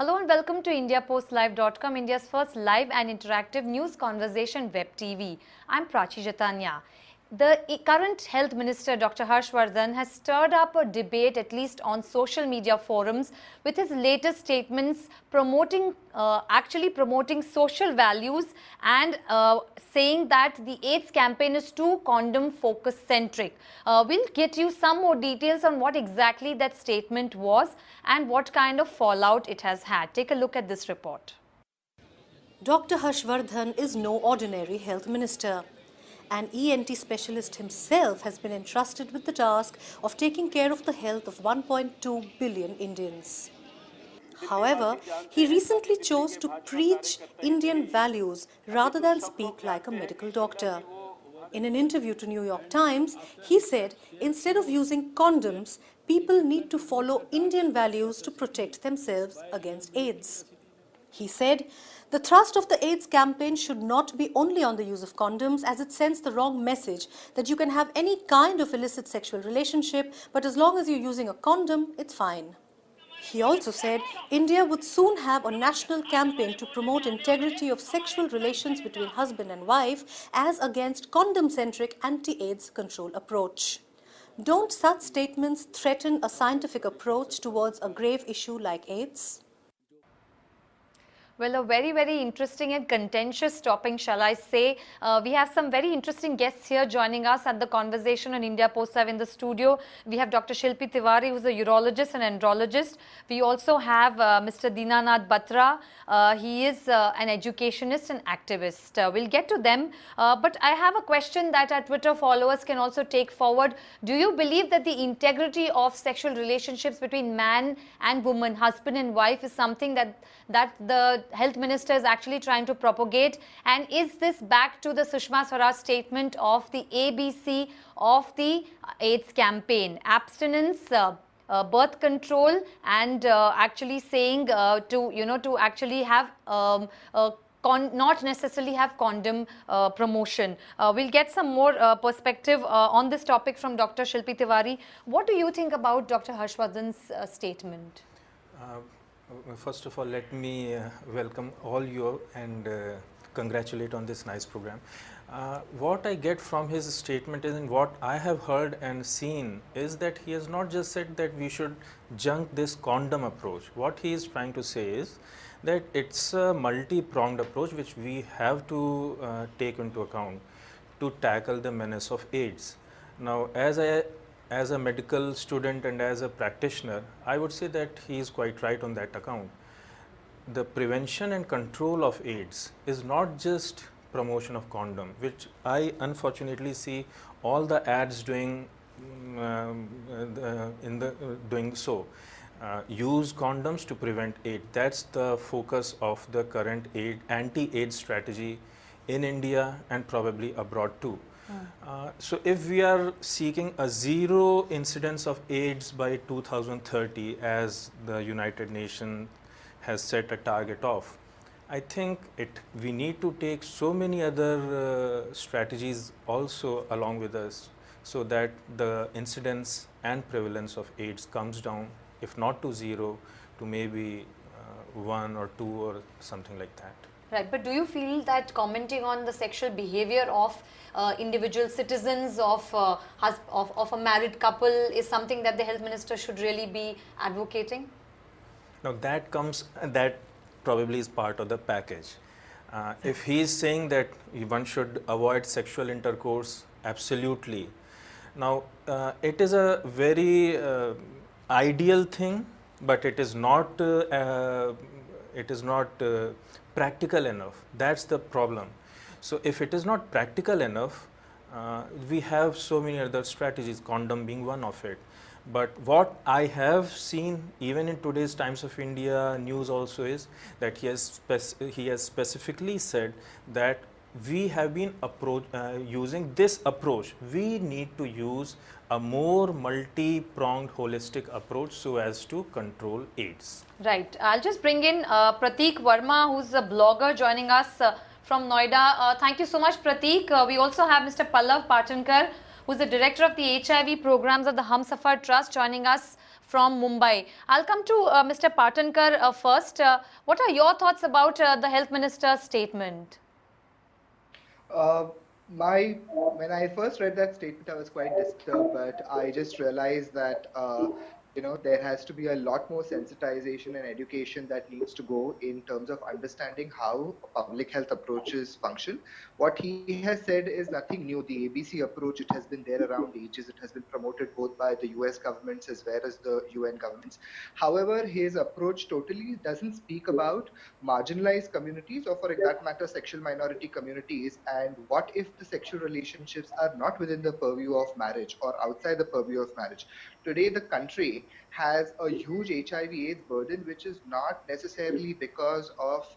Hello and welcome to IndiaPostLive.com, India's first live and interactive news conversation web TV. I'm Prachi Jatanya. The current Health Minister Dr. Harshvardhan has stirred up a debate, at least on social media forums, with his latest statements actually promoting social values and saying that the AIDS campaign is too condom focus centric. We'll get you some more details on what exactly that statement was and what kind of fallout it has had. Take a look at this report. Dr. Harshvardhan is no ordinary health minister. An ENT specialist himself has been entrusted with the task of taking care of the health of 1.2 billion Indians. However, he recently chose to preach Indian values rather than speak like a medical doctor. In an interview to New York Times, he said instead of using condoms, people need to follow Indian values to protect themselves against AIDS. He said, the thrust of the AIDS campaign should not be only on the use of condoms, as it sends the wrong message that you can have any kind of illicit sexual relationship, but as long as you're using a condom, it's fine. He also said India would soon have a national campaign to promote integrity of sexual relations between husband and wife as against condom-centric anti-AIDS control approach. Don't such statements threaten a scientific approach towards a grave issue like AIDS? Well, a very interesting and contentious topic, shall I say. We have some very interesting guests here joining us at the conversation on India Post Live in the studio. We have Dr. Shilpi Tiwari, who's a urologist and andrologist. We also have Mr. Dinanath Batra. He is an educationist and activist. We'll get to them. But I have a question that our Twitter followers can also take forward. Do you believe that the integrity of sexual relationships between man and woman, husband and wife, is something that the health minister is actually trying to propagate? And is this back to the Sushma Swaraj statement of the ABC of the AIDS campaign? Abstinence, birth control, and actually saying to actually have not necessarily have condom promotion. We'll get some more perspective on this topic from Dr. Shilpi Tiwari. What do you think about Dr. Harshvardhan's statement? First of all, let me welcome all you and congratulate on this nice program. What I get from his statement is, and what I have heard and seen, is that he has not just said that we should junk this condom approach. What he is trying to say is that it's a multi-pronged approach which we have to take into account to tackle the menace of AIDS. Now, as a medical student and as a practitioner, I would say that he is quite right on that account. The prevention and control of AIDS is not just promotion of condom, which I unfortunately see all the ads doing doing so. Use condoms to prevent AIDS. That's the focus of the current anti-AIDS strategy in India and probably abroad too. So if we are seeking a zero incidence of AIDS by 2030, as the United Nations has set a target of, I think we need to take so many other strategies also along with us, so that the incidence and prevalence of AIDS comes down, if not to zero, to maybe 1 or 2 or something like that. Right, but do you feel that commenting on the sexual behavior of individual citizens of a married couple is something that the health minister should really be advocating? Now that probably is part of the package. If he is saying that one should avoid sexual intercourse, absolutely. Now it is a very ideal thing, but it is not practical enough. That's the problem. So if it is not practical enough, we have so many other strategies, condom being one of it. But what I have seen even in today's Times of India news also is that he has specifically said that we have been using this approach. We need to use a more multi-pronged holistic approach so as to control AIDS. Right. I'll just bring in Prateek Verma, who's a blogger, joining us from Noida. Thank you so much, Prateek. We also have Mr. Pallav Patankar, who's the director of the HIV programs of the Humsafar Trust, joining us from Mumbai. I'll come to Mr. Patankar first. What are your thoughts about the Health Minister's statement? Uh, when I first read that statement, I was quite disturbed, but I just realized that there has to be a lot more sensitization and education that needs to go in terms of understanding how public health approaches function. What he has said is nothing new. The ABC approach, it has been there around ages. It has been promoted both by the US governments as well as the UN governments. However, his approach totally doesn't speak about marginalized communities, or for that matter sexual minority communities, and what if the sexual relationships are not within the purview of marriage or outside the purview of marriage. Today the country has a huge HIV/AIDS burden, which is not necessarily because of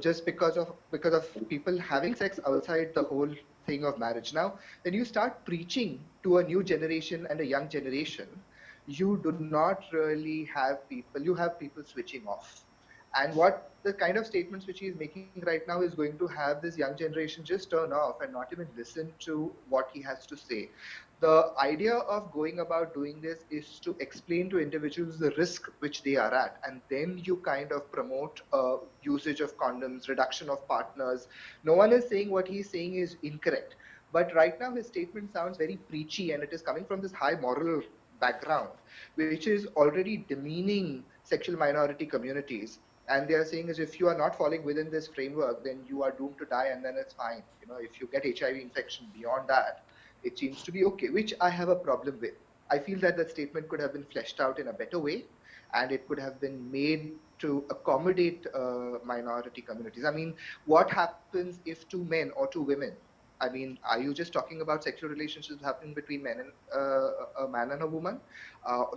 just because of people having sex outside the whole thing of marriage. Now when you start preaching to a new generation and a young generation, you do not really have people, you have people switching off. And what the kind of statements which he is making right now is going to have this young generation just turn off and not even listen to what he has to say. The idea of going about doing this is to explain to individuals the risk which they are at, and then you kind of promote usage of condoms, reduction of partners. No one is saying what he's saying is incorrect, but right now his statement sounds very preachy, and it is coming from this high moral background, which is already demeaning sexual minority communities. And they are saying is, if you are not falling within this framework, then you are doomed to die, and then it's fine. If you get HIV infection beyond that, it seems to be okay, which I have a problem with. I feel that that statement could have been fleshed out in a better way, and it could have been made to accommodate minority communities. I mean, what happens if two men or two women, I mean, are you just talking about sexual relationships happening between a man and a woman?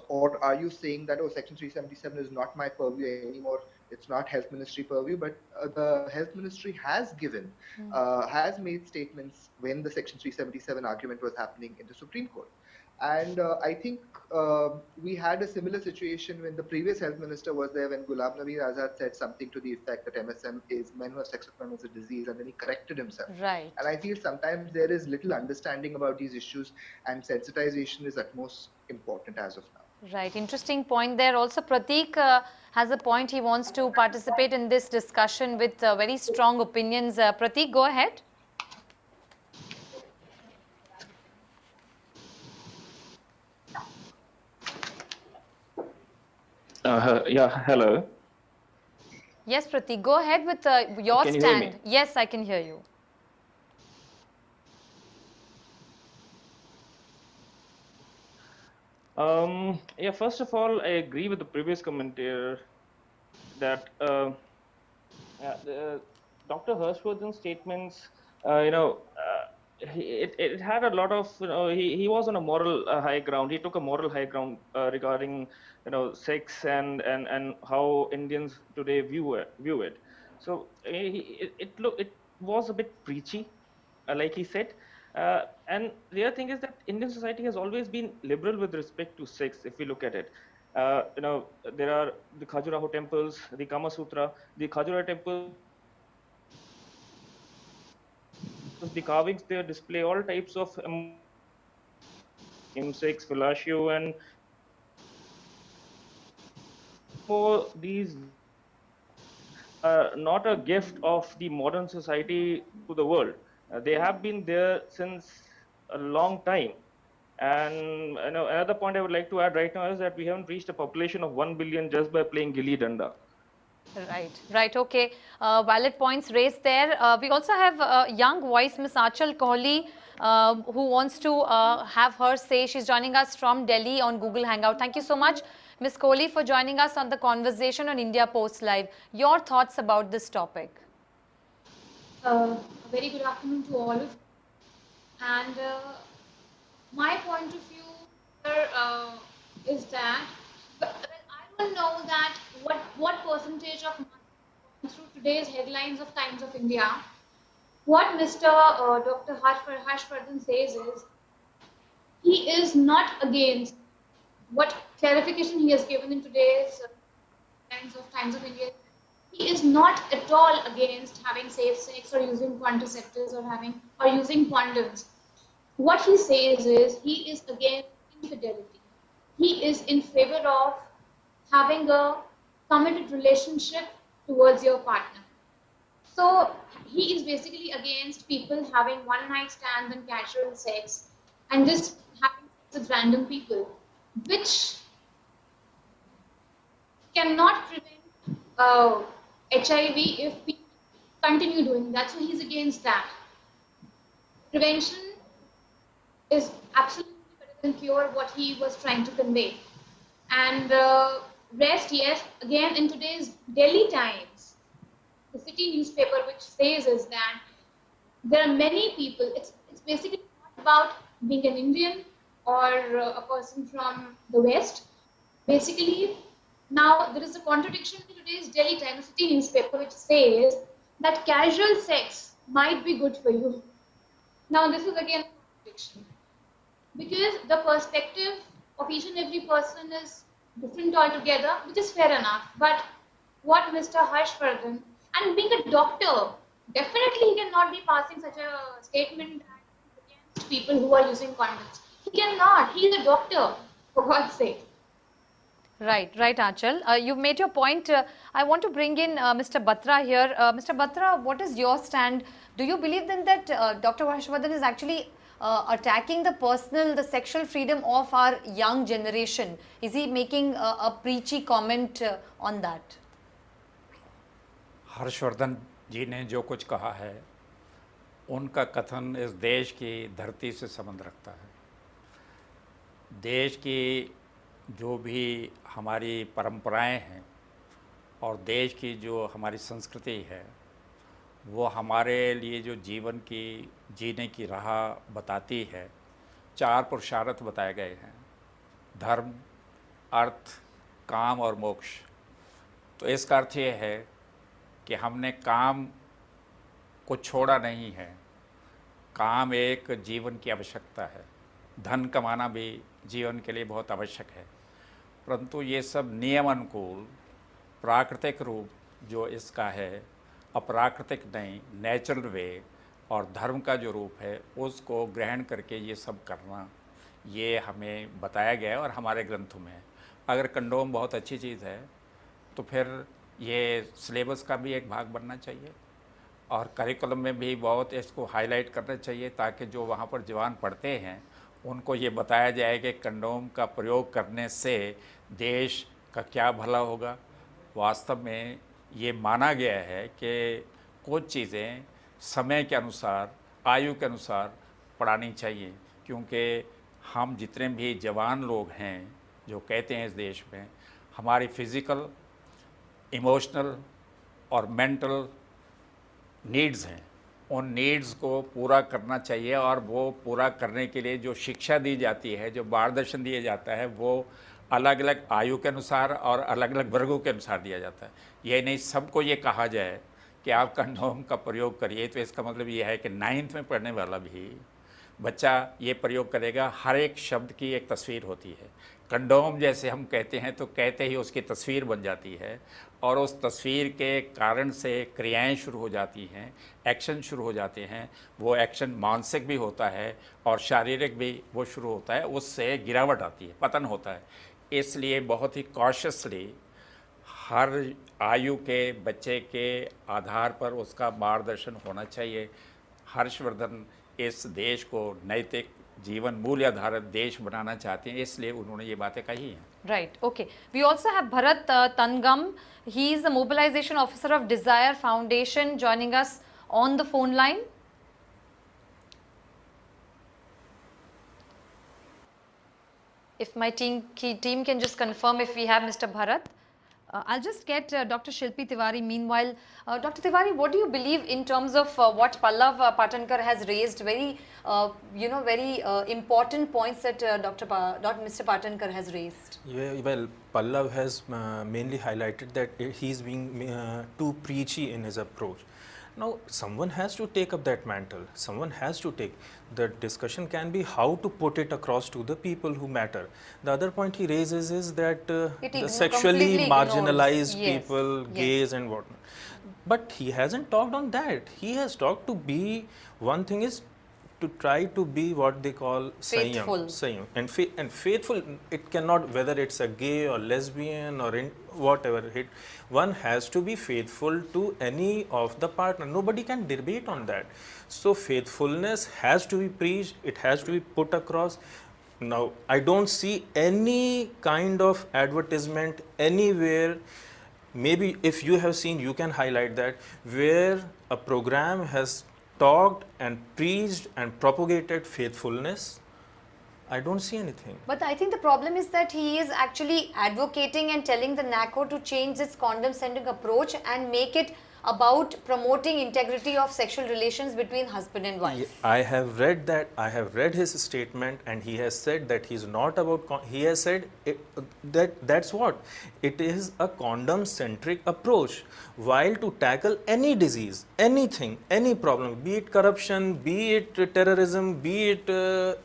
Or are you saying that, oh, Section 377 is not my purview anymore, it's not Health Ministry purview? But the Health Ministry has made statements when the Section 377 argument was happening in the Supreme Court. And I think we had a similar situation when the previous health minister was there, when Ghulam Nabi Azad said something to the effect that MSM is, men who have sex with men, is a disease, and then he corrected himself. Right. And I feel sometimes there is little understanding about these issues, and sensitization is at most important as of now. Right, interesting point there. Also, Prateek has a point. He wants to participate in this discussion with very strong opinions. Prateek, go ahead. Yeah, hello. Yes, Prateek, go ahead with your Can you stand. hear me? Yes, I can hear you. Yeah, first of all, I agree with the previous commentator that Dr. Harshvardhan's statements, it had a lot of, he was on a moral high ground. He took a moral high ground regarding, sex and how Indians today view it. So it was a bit preachy, like he said. And the other thing is that Indian society has always been liberal with respect to sex. If we look at it, there are the Khajuraho temples, the Kama Sutra, the Khajuraho temples. The carvings there display all types of sex, fellatio, and for these not a gift of the modern society to the world. They have been there since a long time. And another point I would like to add right now is that we haven't reached a population of 1 billion just by playing Gilli Danda. Right, okay. Valid points raised there. We also have a young voice, Ms. Achal Kohli, who wants to have her say. She's joining us from Delhi on Google Hangout. Thank you so much, Ms. Kohli, for joining us on the conversation on India Post Live. Your thoughts about this topic? A very good afternoon to all of you. And my point of view here is that, well, I don't know that what percentage of through today's headlines of Times of India, what Mr. Dr. Harshvardhan says is, he is not against what clarification he has given in today's Times of India. He is not at all against having safe sex or using contraceptives or using condoms. What he says is he is against infidelity. he is in favor of having a committed relationship towards your partner. So he is basically against people having one night stands and casual sex and just having sex with random people, which cannot prevent HIV if we continue doing that. So he's against that. Prevention is absolutely better than cure, what he was trying to convey. And rest, yes, again in today's Delhi Times, the city newspaper, which says is that there are many people, it's basically not about being an Indian or a person from the West. Basically, now there is a contradiction in today's Delhi Times, city newspaper, which says that casual sex might be good for you. Now, this is again a contradiction because the perspective of each and every person is different altogether, which is fair enough. But what Mr. Harshvardhan, and being a doctor, definitely he cannot be passing such a statement against people who are using condoms. He cannot. He is a doctor, for God's sake. Right, right, Aanchal. You've made your point. I want to bring in Mr. Batra here. Mr. Batra, what is your stand? Do you believe then that Dr. Harshvardhan is actually attacking the personal, the sexual freedom of our young generation? Is he making a preachy comment on that? Harshvardhan जी ने जो कुछ कहा है उनका कथन इस देश की धरती से संबंध रखता है। देश की जो भी हमारी परंपराएं हैं और देश की जो हमारी संस्कृति है वो हमारे लिए जो जीवन की जीने की राह बताती है, 4 पुरुषार्थ बताए गए हैं, धर्म, अर्थ, काम और मोक्ष। तो इसका अर्थ ये है कि हमने काम को छोड़ा नहीं है। काम एक जीवन की आवश्यकता है, धन कमाना भी जीवन के लिए बहुत आवश्यक है, परंतु ये सब नियम अनुकूल प्राकृतिक रूप जो इसका है, अप्राकृतिक नहीं, नेचुरल वे, और धर्म का जो रूप है उसको ग्रहण करके ये सब करना, ये हमें बताया गया है और हमारे ग्रंथों में है। अगर कंडोम बहुत अच्छी चीज़ है तो फिर ये सिलेबस का भी एक भाग बनना चाहिए और करिकुलम में भी बहुत इसको हाईलाइट करना चाहिए ताकि जो वहाँ पर जवान पढ़ते हैं उनको ये बताया जाए कि कंडोम का प्रयोग करने से देश का क्या भला होगा। वास्तव में ये माना गया है कि कुछ चीज़ें समय के अनुसार, आयु के अनुसार पढ़ानी चाहिए, क्योंकि हम जितने भी जवान लोग हैं जो कहते हैं इस देश में, हमारी फिज़िकल, इमोशनल और मेंटल नीड्स हैं, उन नीड्स को पूरा करना चाहिए और वो पूरा करने के लिए जो शिक्षा दी जाती है, जो मार्गदर्शन दिया जाता है, वो अलग अलग आयु के अनुसार और अलग अलग वर्गों के अनुसार दिया जाता है। ये नहीं सबको ये कहा जाए कि आप कंडोम का प्रयोग करिए, तो इसका मतलब ये है कि 9th में पढ़ने वाला भी बच्चा ये प्रयोग करेगा। हर एक शब्द की एक तस्वीर होती है। कंडोम जैसे हम कहते हैं तो कहते ही उसकी तस्वीर बन जाती है और उस तस्वीर के कारण से क्रियाएं शुरू हो जाती हैं, एक्शन शुरू हो जाते हैं। वो एक्शन मानसिक भी होता है और शारीरिक भी वो शुरू होता है, उससे गिरावट आती है, पतन होता है। इसलिए बहुत ही कॉशियसली हर आयु के बच्चे के आधार पर उसका मार्गदर्शन होना चाहिए। हर्षवर्धन इस देश को नैतिक जीवन मूल्य आधारित देश बनाना चाहते हैं, इसलिए उन्होंने ये बातें कही हैं। Right. Okay. We also have Bharat Tangam. He is the mobilization officer of Desire Foundation, joining us on the phone line. If my team can just confirm if we have Mr. Bharat. I'll just get Dr. Shilpi Tiwari. Meanwhile, Dr. Tiwari, what do you believe in terms of what Pallav Patankar has raised? Very, very important points that Mr. Patankar has raised. Yeah, well, Pallav has mainly highlighted that he's being too preachy in his approach. Now, someone has to take up that mantle. Someone has to take. The discussion can be how to put it across to the people who matter. The other point he raises is that the sexually marginalized people, gays and whatnot. But he hasn't talked on that. He has talked to be, one thing is to try to be what they call Faithful. Sanyam. And faithful, it cannot, whether it's a gay or lesbian or in whatever, one has to be faithful to any of the partner. Nobody can debate on that. So faithfulness has to be preached, it has to be put across. Now, I don't see any kind of advertisement anywhere. Maybe if you have seen, you can highlight that, where a program has talked and preached and propagated faithfulness. I don't see anything. But I think the problem is that he is actually advocating and telling the NACO to change its condom-centric approach and make it about promoting integrity of sexual relations between husband and wife. I have read that. I have read his statement, and he has said that he's not about. He has said that's what it is, a condom-centric approach. While to tackle any disease, anything, any problem, be it corruption, be it terrorism, be it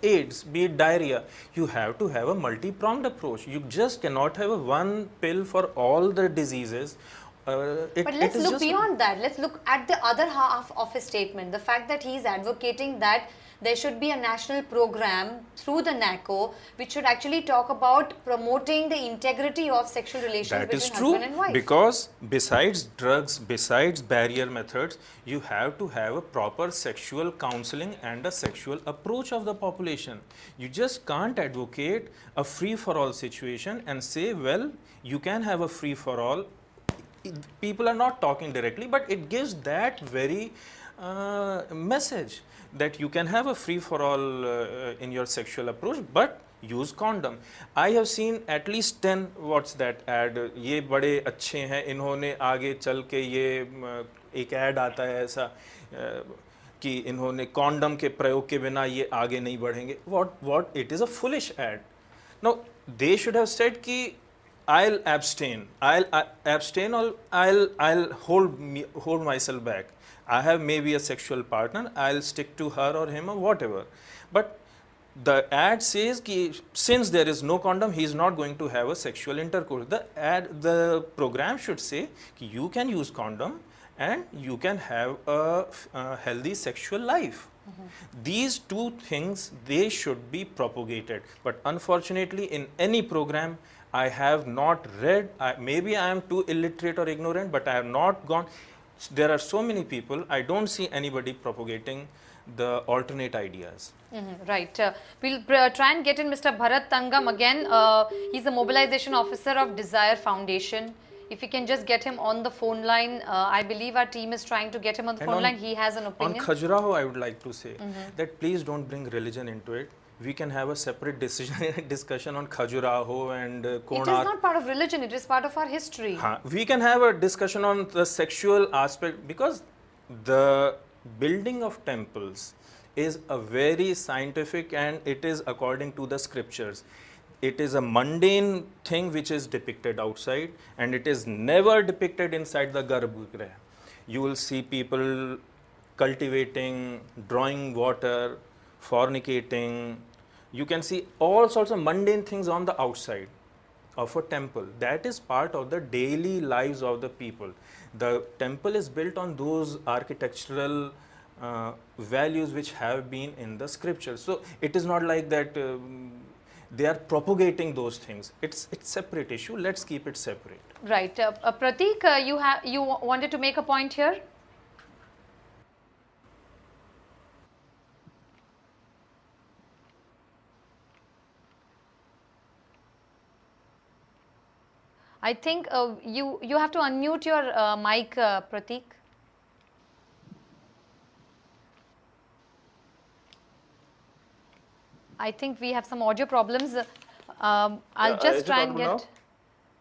AIDS, be it diarrhea, you have to have a multi-pronged approach. You just cannot have a one pill for all the diseases. But let's look beyond that. Let's look at the other half of his statement. The fact that he is advocating that there should be a national program through the NACO which should actually talk about promoting the integrity of sexual relations between husband and wife. Because besides drugs, besides barrier methods, you have to have a proper sexual counseling and a sexual approach of the population. You just can't advocate a free-for-all situation and say, well, you can have a free-for-all. People are not talking directly, but it gives that very message that you can have a free-for-all in your sexual approach, but use condom. I have seen at least 10, what's that ad, ये बड़े अच्छे हैं, इन्होंने आगे चल के ये एक ad आता है ऐसा कि इन्होंने condom के प्रयोग के बिना ये आगे नहीं बढ़ेंगे. What it is a foolish ad. Now they should have said कि I'll abstain. I'll abstain, or I'll hold myself back. I have maybe a sexual partner. I'll stick to her or him or whatever. But the ad says that since there is no condom, he is not going to have a sexual intercourse. The program should say that you can use condom and you can have a healthy sexual life. These two things, they should be propagated. But unfortunately, in any program, I have not read, maybe I am too illiterate or ignorant, but I have not gone. There are so many people, I don't see anybody propagating the alternate ideas. Right. We'll try and get in Mr. Bharat Tangam again. He's a mobilization officer of Desire Foundation. If we can just get him on the phone line, I believe our team is trying to get him on the phone line. He has an opinion. On Khajuraho, I would like to say that please don't bring religion into it. We can have a separate discussion on Khajuraho and Konark. It is not part of religion, it is part of our history. We can have a discussion on the sexual aspect, because the building of temples is a very scientific, and it is according to the scriptures. It is a mundane thing which is depicted outside, and it is never depicted inside the Garbhagriha. You will see people cultivating, drawing water, fornicating. You can see all sorts of mundane things on the outside of a temple. That is part of the daily lives of the people. The temple is built on those architectural values which have been in the scriptures. So it is not like that they are propagating those things. It's separate issue. Let's keep it separate. Right. Prateek, you wanted to make a point here? I think you have to unmute your mic, Prateek. I think we have some audio problems. I'll just try and get. Now?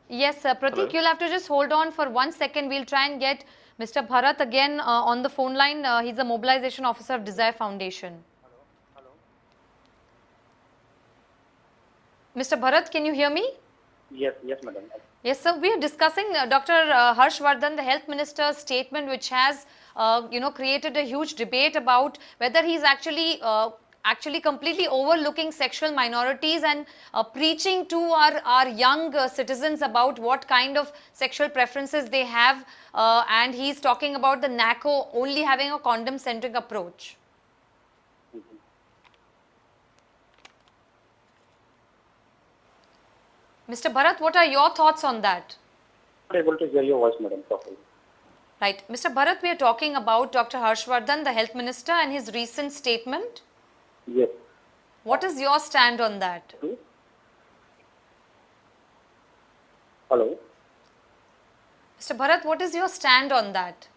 Yes, Prateek, hello? You'll have to just hold on for 1 second. We'll try and get Mr. Bharat again on the phone line. He's a mobilization officer of Desire Foundation. Hello. Mr. Bharat, can you hear me? Yes, madam. Yes, sir. We are discussing Dr. Harsh Vardhan, the health minister's statement, which has, created a huge debate about whether he's actually completely overlooking sexual minorities and preaching to our young citizens about what kind of sexual preferences they have. And he's talking about the NACO only having a condom-centric approach. Mr. Bharat, what are your thoughts on that? Not able to hear your voice, madam, properly. Right. Mr. Bharat, we are talking about Dr. Harshvardhan, the health minister, and his recent statement. Yes. What is your stand on that? Hello. Mr. Bharat, what is your stand on that?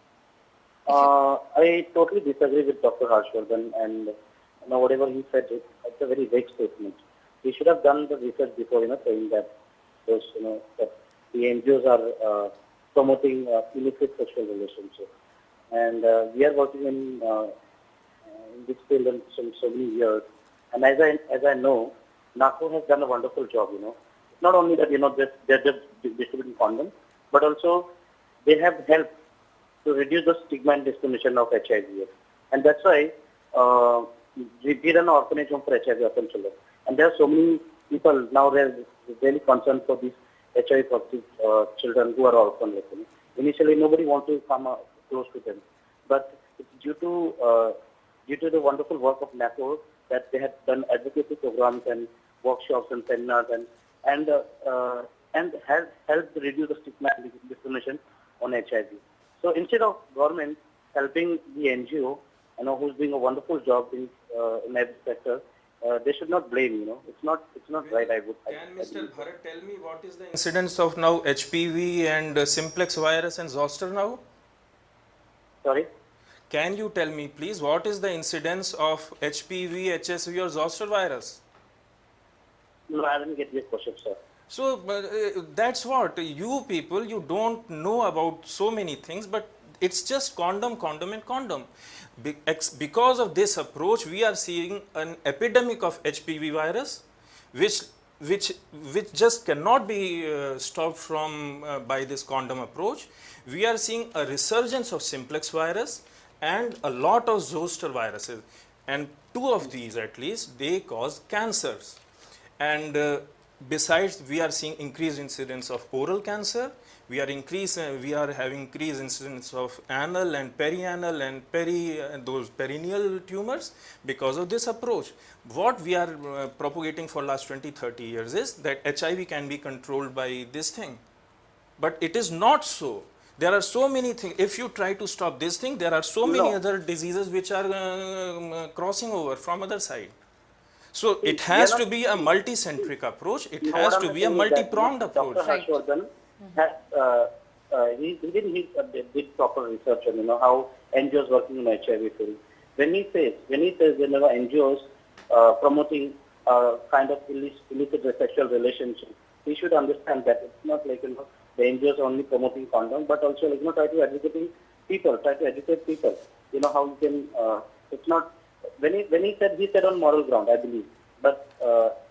I totally disagree with Dr. Harshvardhan, and whatever he said, it's a very vague statement. He should have done the research before, saying that those, that the NGOs are promoting illicit sexual relationships. And we are working in this field in so many years. And as I know, NACO has done a wonderful job. Not only that, they're just distributing condoms, but also they have helped to reduce the stigma and discrimination of HIV. And that's why we run an orphanage home for HIV orphan children. And there are so many people now, they're really concerned for these HIV positive children who are orphan. Initially, nobody wants to come close to them. But it's due to the wonderful work of NACO that they have done advocacy programs and workshops and seminars and has helped reduce the stigma and discrimination on HIV. So instead of government helping the NGO, who's doing a wonderful job in every sector, they should not blame. It's not right. Can Mr. Bharat tell me what is the incidence of now HPV and simplex virus and zoster now? Sorry. Can you tell me, please, what is the incidence of HPV, HSV, or zoster virus? No, I didn't get your question, sir. So that's what you people, you don't know about so many things, but it's just condom, and condom. Because of this approach, we are seeing an epidemic of HPV virus, which just cannot be stopped from by this condom approach. We are seeing a resurgence of simplex virus and a lot of zoster viruses, and two of these at least, they cause cancers. And besides, we are seeing increased incidence of oral cancer. We are having increased incidence of anal and perianal and those perineal tumors because of this approach. What we are propagating for last 20-30 years is that HIV can be controlled by this thing, but it is not so. There are so many things. If you try to stop this thing, there are so many other diseases which are crossing over from other side. So it has to be a multi-centric approach. It has to be a multi-pronged approach. Dr. Harshvardhan he did proper research on how NGOs working in HIV field. When he says NGOs promoting kind of illicit sexual relationship, he should understand that it's not like the NGOs only promoting condom, but also try to educate people, how you can. It's not. When he said on moral ground, I believe, but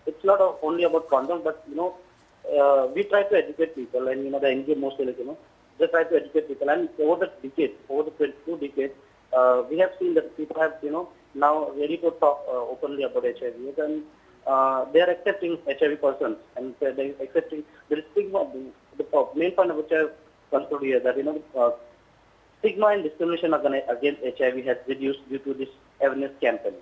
it's not only about condom, but we try to educate people, and the NGO mostly they try to educate people, and over the 22 decades, we have seen that people have now ready to talk openly about HIV, and they are accepting HIV persons, and they are accepting the stigma. The main point of which I conclude here that stigma and discrimination against HIV has reduced due to this awareness campaign.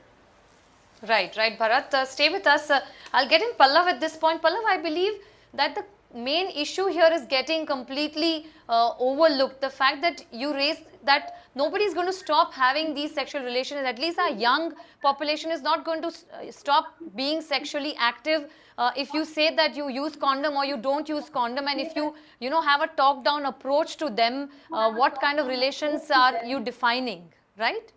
Right, Bharat. Stay with us. I'll get in Pallav at this point. Pallav, I believe that the main issue here is getting completely overlooked. The fact that you raised that nobody is going to stop having these sexual relations, at least our young population is not going to stop being sexually active if you say that you use condom or you don't use condom, and if you have a talk down approach to them, what kind of relations are you defining, right?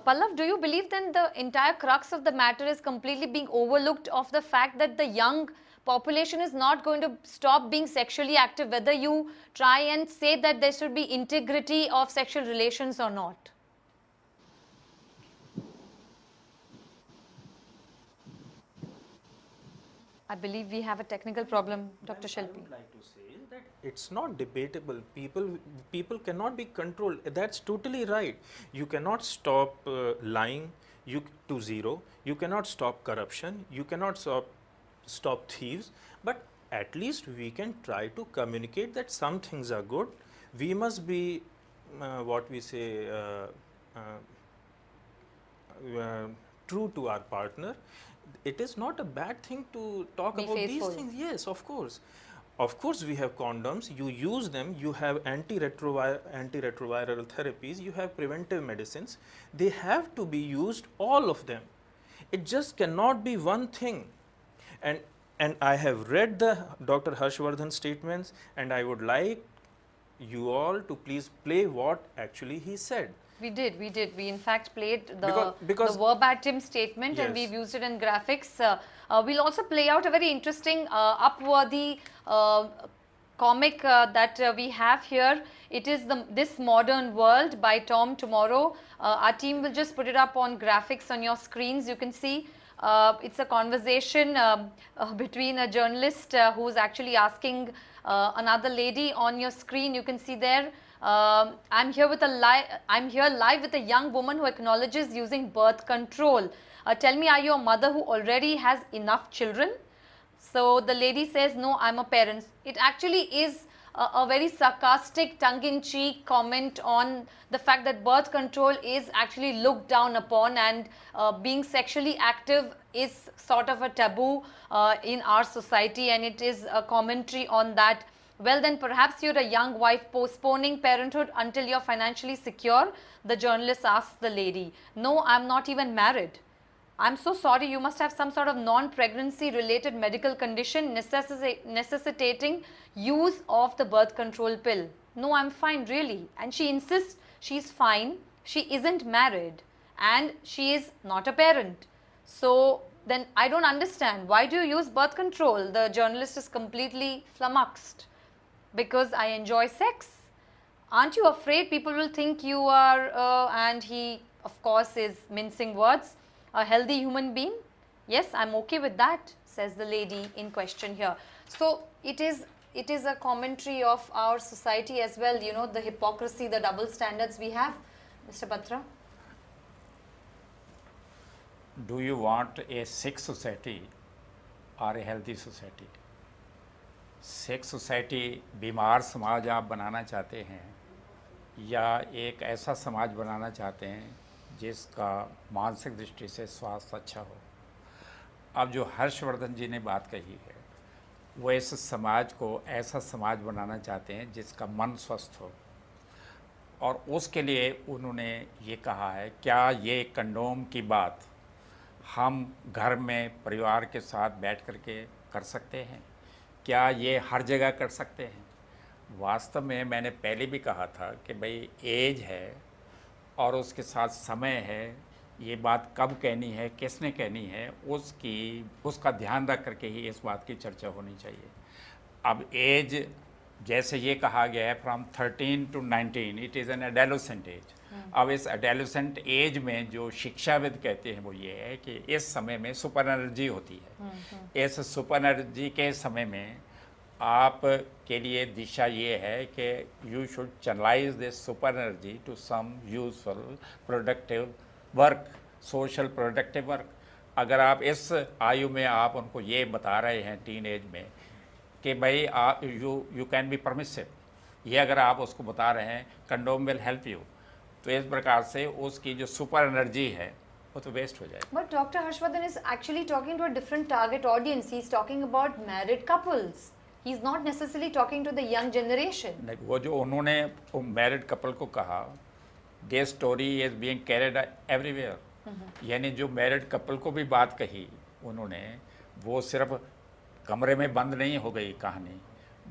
Pallav, do you believe then the entire crux of the matter is completely being overlooked of the fact that the young population is not going to stop being sexually active, whether you try and say that there should be integrity of sexual relations or not? I believe we have a technical problem, Dr. Shilpi. I would like to say that it's not debatable. People cannot be controlled. That's totally right. You cannot stop lying to zero. You cannot stop corruption. You cannot stop thieves. But at least we can try to communicate that some things are good. We must be what we say true to our partner, it is not a bad thing to talk Be about faithful. these things. Yes, of course. Of course, we have condoms, you use them, you have antiretroviral therapies, you have preventive medicines. They have to be used, all of them. It just cannot be one thing. And, and I have read the Dr. Harshvardhan statements, and I would like you all to please play what actually he said. We did. We in fact played Because the verbatim statement, and Yes. we've used it in graphics. We'll also play out a very interesting upworthy comic that we have here. It is This Modern World by Tom Tomorrow. Our team will just put it up on graphics on your screens. You can see it's a conversation between a journalist who's actually asking another lady. On your screen you can see there, I'm here live with a young woman who acknowledges using birth control. Tell me, are you a mother who already has enough children? So the lady says, no, I'm a parent. It actually is a very sarcastic, tongue-in-cheek comment on the fact that birth control is actually looked down upon, and being sexually active is sort of a taboo in our society, and it is a commentary on that. Well, then perhaps you're a young wife postponing parenthood until you're financially secure. The journalist asks the lady, no, I'm not even married. I'm so sorry, you must have some sort of non-pregnancy related medical condition necessitating use of the birth control pill. No, I'm fine, really. And she insists she's fine, she isn't married, and she is not a parent. So then I don't understand. Why do you use birth control? The journalist is completely flummoxed. Because I enjoy sex. Aren't you afraid people will think you are, and he of course is mincing words, a healthy human being? Yes, I'm okay with that, says the lady in question here. So it is a commentary of our society as well, you know, the hypocrisy, the double standards we have. Mr. Batra? Do you want a sick society or a healthy society? Sex society बीमार समाज आप बनाना चाहते हैं या एक ऐसा समाज बनाना चाहते हैं जिसका मानसिक दृष्टि से स्वास्थ्य अच्छा हो? अब जो हर्षवर्धन जी ने बात कही है वो इस समाज को ऐसा समाज बनाना चाहते हैं जिसका मन स्वस्थ हो, और उसके लिए उन्होंने ये कहा है, क्या ये कंडोम की बात हम घर में परिवार के साथ बैठ कर के कर सकते हैं? क्या ये हर जगह कर सकते हैं? वास्तव में मैंने पहले भी कहा था कि भाई एज है और उसके साथ समय है, ये बात कब कहनी है, किसने कहनी है, उसका ध्यान रख करके ही इस बात की चर्चा होनी चाहिए। अब एज जैसे ये कहा गया है from 13 to 19, it is an adolescent age. अब इस एडोलेसेंट एज में जो शिक्षाविद कहते हैं वो ये है कि इस समय में सुपर एनर्जी होती है। इस सुपर एनर्जी के समय में आप के लिए दिशा ये है कि you should channelise this super energy to some useful productive work, social productive work. अगर आप इस आयु में आप उनको ये बता रहे हैं टीन एज में कि भाई आप यू कैन बी परमिसिव, ये अगर आप उसको बता रहे हैं कंडोम विल हेल्प यू, तो इस प्रकार से उसकी जो सुपर एनर्जी है वो तो वेस्ट हो जाएगी। But Dr. Harshvardhan is actually talking to a different target audience. He's talking about married couples. He's not necessarily talking to the young generation. नहीं, वो जो उन्होंने मैरिड कपल को कहा, this story is being carried everywhere, यानी जो married couple को भी बात कही उन्होंने, वो सिर्फ कमरे में बंद नहीं हो गई कहानी,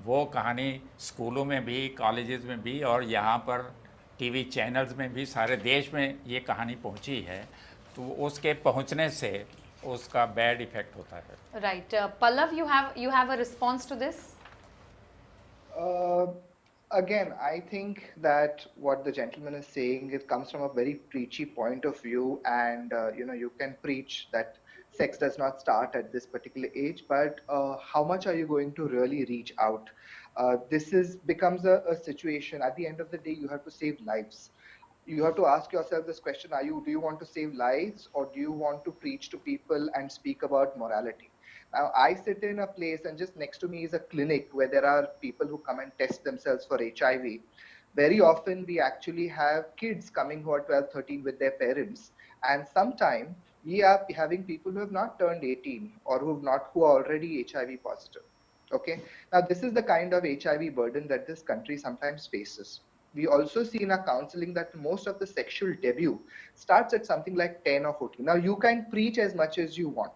वो कहानी स्कूलों में भी, कॉलेजेस में भी और यहाँ पर टीवी चैनल्स में भी, सारे देश में ये कहानी पहुँची है, तो उसके पहुँचने से उसका बैड इफेक्ट होता है। Right. Pallav, you have a response to this? Again, I think that what the gentleman is saying, it comes from a very preachy point of view, and you can preach that sex does not start at this particular age, but how much are you going to really reach out? This becomes a situation. At the end of the day, you have to save lives. You have to ask yourself this question: do you want to save lives, or do you want to preach to people and speak about morality? Now, I sit in a place, and just next to me is a clinic where there are people who come and test themselves for HIV. Very often, we actually have kids coming who are 12, 13 with their parents, And sometime we are having people who have not turned 18 or who are already HIV positive. Okay. Now this is the kind of HIV burden that this country sometimes faces. We also see in our counseling that most of the sexual debut starts at something like 10 or 14. Now you can preach as much as you want.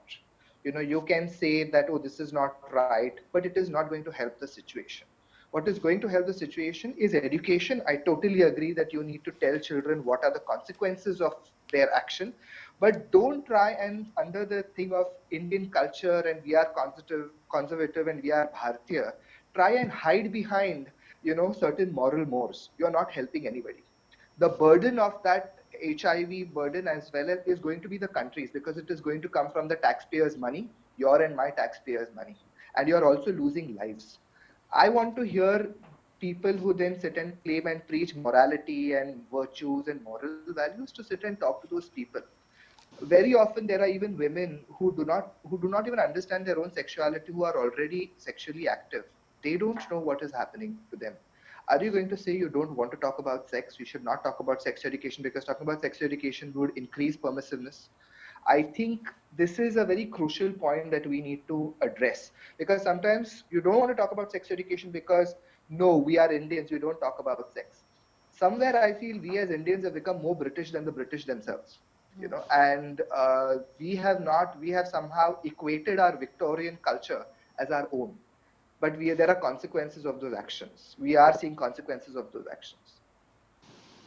You can say that, oh, this is not right, but it is not going to help the situation. What is going to help the situation is education. I totally agree that you need to tell children what are the consequences of their action, but don't try and under the thing of Indian culture and we are conservative and we are Bharatiya, try and hide behind, certain moral mores. You're not helping anybody. The burden of that HIV burden as well is going to be the countries, because it is going to come from the taxpayers' money, your and my taxpayers' money, and you're also losing lives. I want to hear people who then sit and claim and preach morality and virtues and moral values to sit and talk to those people. Very often there are even women who do not even understand their own sexuality, who are already sexually active. They don't know what is happening to them. Are you going to say you don't want to talk about sex? You should not talk about sex education because talking about sex education would increase permissiveness. I think this is a very crucial point that we need to address, because sometimes you don't want to talk about sex education because no, we are Indians, we don't talk about sex. Somewhere I feel we as Indians have become more British than the British themselves, and we have somehow equated our Victorian culture as our own. But there are consequences of those actions. We are seeing consequences of those actions.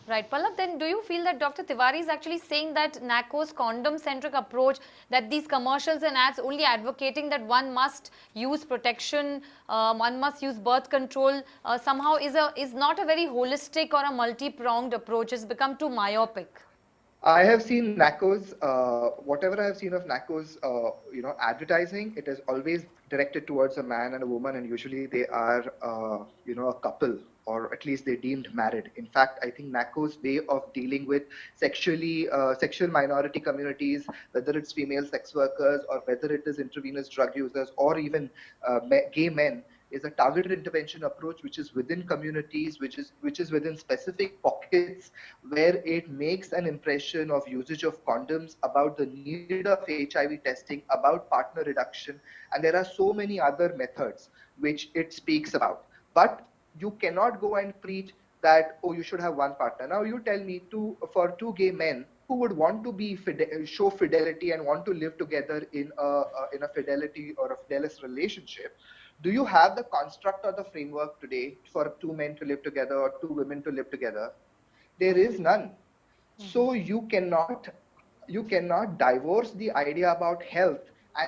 Right, Pallab, then do you feel that Dr. Tiwari is actually saying that NACO's condom-centric approach, that these commercials and ads only advocating that one must use protection, one must use birth control, somehow is not a very holistic or a multi-pronged approach, it's become too myopic? I have seen NACO's, whatever I have seen of NACO's, advertising, it is always directed towards a man and a woman, and usually they are, a couple, or at least they're deemed married. In fact, I think NACO's way of dealing with sexual minority communities, whether it's female sex workers or whether it is intravenous drug users or even gay men, is a targeted intervention approach which is within communities, which is within specific pockets, where it makes an impression of usage of condoms, about the need of HIV testing, about partner reduction, and there are so many other methods which it speaks about. But you cannot go and preach that, oh, you should have one partner. Now you tell me, for two gay men who would want to show fidelity and want to live together in a fidelity or a fidelis relationship, do you have the construct or the framework today for two men to live together or two women to live together? There is none. So you cannot divorce the idea about health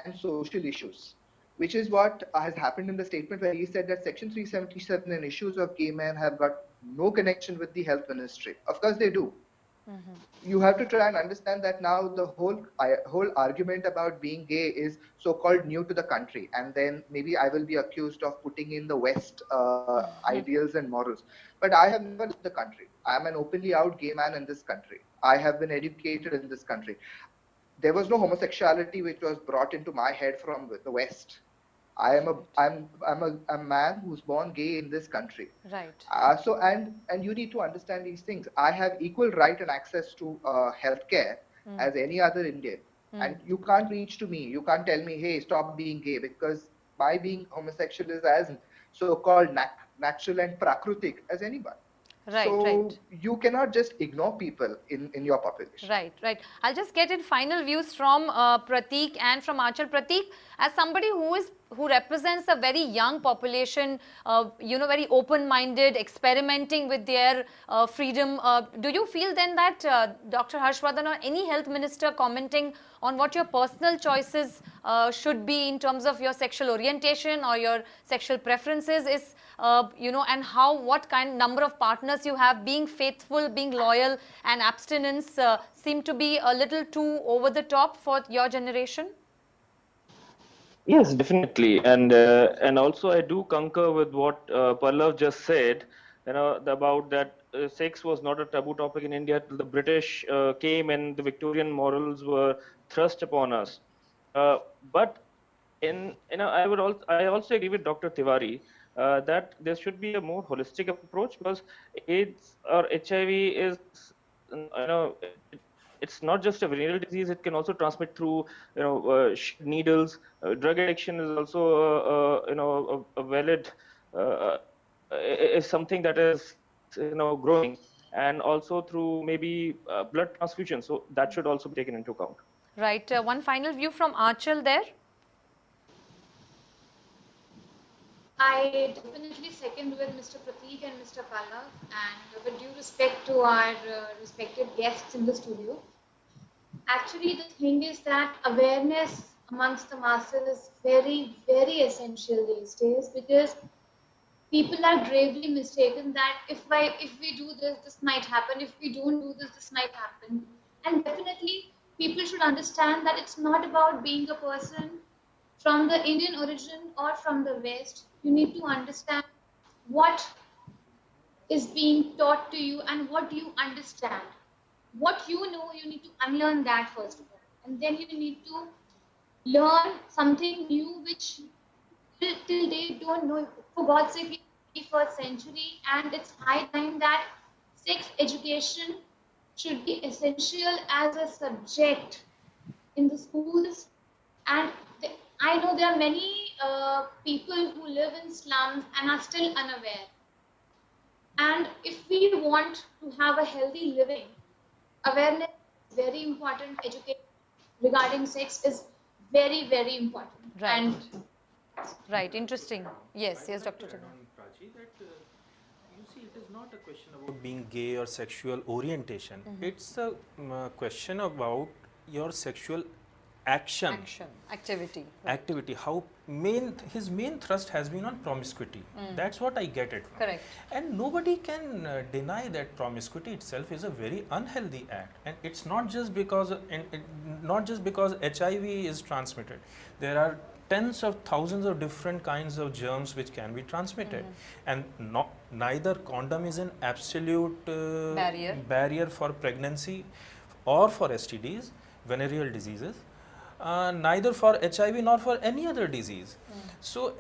and social issues, which is what has happened in the statement where he said that Section 377 and issues of gay men have got no connection with the health ministry. Of course they do. You have to try and understand that now the whole argument about being gay is so-called new to the country, and then maybe I will be accused of putting in the West ideals and morals. But I have never left the country. I am an openly out gay man in this country. I have been educated in this country. There was no homosexuality which was brought into my head from the West. I'm a man who's born gay in this country. Right. So you need to understand these things. I have equal right and access to healthcare as any other Indian, and you can't reach to me. You can't tell me, hey, stop being gay, because my being homosexual is as so-called natural and prakrutik as anyone. Right, So right. you cannot just ignore people in your population. Right, right. I'll just get in final views from Prateek and from Achal. Prateek, as somebody who represents a very young population, very open-minded, experimenting with their freedom, do you feel then that Dr. Harshvardhan or any health minister commenting on what your personal choices should be in terms of your sexual orientation or your sexual preferences is, and what kind number of partners you have, being faithful, being loyal, and abstinence seem to be a little too over the top for your generation? Yes, definitely, and also I do concur with what Pallav just said. About that sex was not a taboo topic in India till the British came and the Victorian morals were thrust upon us. But I also agree with Dr. Tiwari that there should be a more holistic approach, because AIDS or HIV is it's not just a venereal disease; it can also transmit through needles. Drug addiction is also a valid is something that is growing, and also through maybe blood transfusion. So that should also be taken into account. Right. One final view from Archal there. I definitely second with Mr. Prateek and Mr. Pallav, and with due respect to our respected guests in the studio, actually the thing is that awareness amongst the masses is very, very essential these days, because people are gravely mistaken that if we do this, this might happen. If we don't do this, this might happen. And definitely, people should understand that it's not about being a person from the Indian origin or from the West. You need to understand what is being taught to you and what you understand. What you know, you need to unlearn that first of all, and then you need to learn something new which till date don't know. For God's sake, we are in the 21st century, and it's high time that sex education should be essential as a subject in the schools. And I know there are many people who live in slums and are still unaware. And if we want to have a healthy living, awareness is very important. Education regarding sex is very, very important. Right. And Right. Interesting. Yes. Yes, Dr. Add Tiwari. on, Prachi, that you see, it is not a question about being gay or sexual orientation. It's a question about your sexual action. Activity. Activity. How his main thrust has been on promiscuity. That's what I get it from. Correct. And nobody can deny that promiscuity itself is a very unhealthy act, and it's not just because HIV is transmitted. There are tens of thousands of different kinds of germs which can be transmitted, and neither condom is an absolute barrier for pregnancy or for STDs, venereal diseases. Neither for HIV nor for any other disease. So,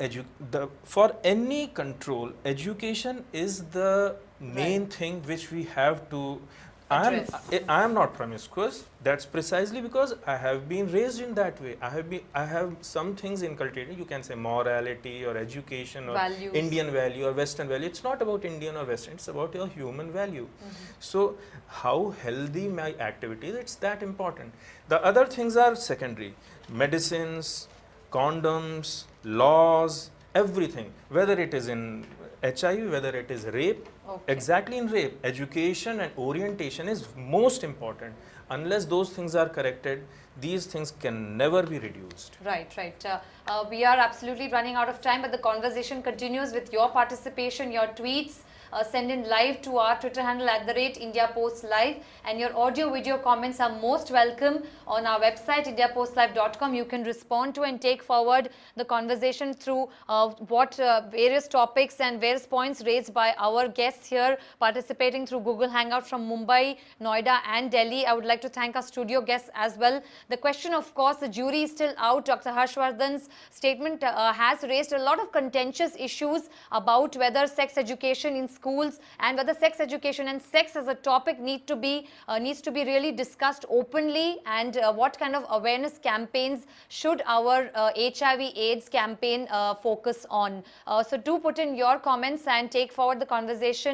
for any control, education is the main thing which we have to. I am not promiscuous. That's precisely because I have been raised in that way. I have some things inculcated. You can say morality or education or Values. Indian value or Western value. It's not about Indian or Western. It's about your human value. So how healthy my activity is, it's that important. The other things are secondary. Medicines, condoms, laws, everything. Whether it is in HIV, whether it is rape, exactly in rape, education and orientation is most important. Unless those things are corrected, these things can never be reduced. Right, right. We are absolutely running out of time, but the conversation continues with your participation, your tweets. Send in live to our Twitter handle @IndiaPostLive, and your audio video comments are most welcome on our website indiapostlive.com. You can respond to and take forward the conversation through various topics and various points raised by our guests here participating through Google Hangout from Mumbai, Noida and Delhi. I would like to thank our studio guests as well. The question, of course, the jury is still out. Dr. Harshvardhan's statement has raised a lot of contentious issues about whether sex education in schools and whether sex education and sex as a topic needs to be really discussed openly, and what kind of awareness campaigns should our HIV/AIDS campaign focus on. So do put in your comments and take forward the conversation.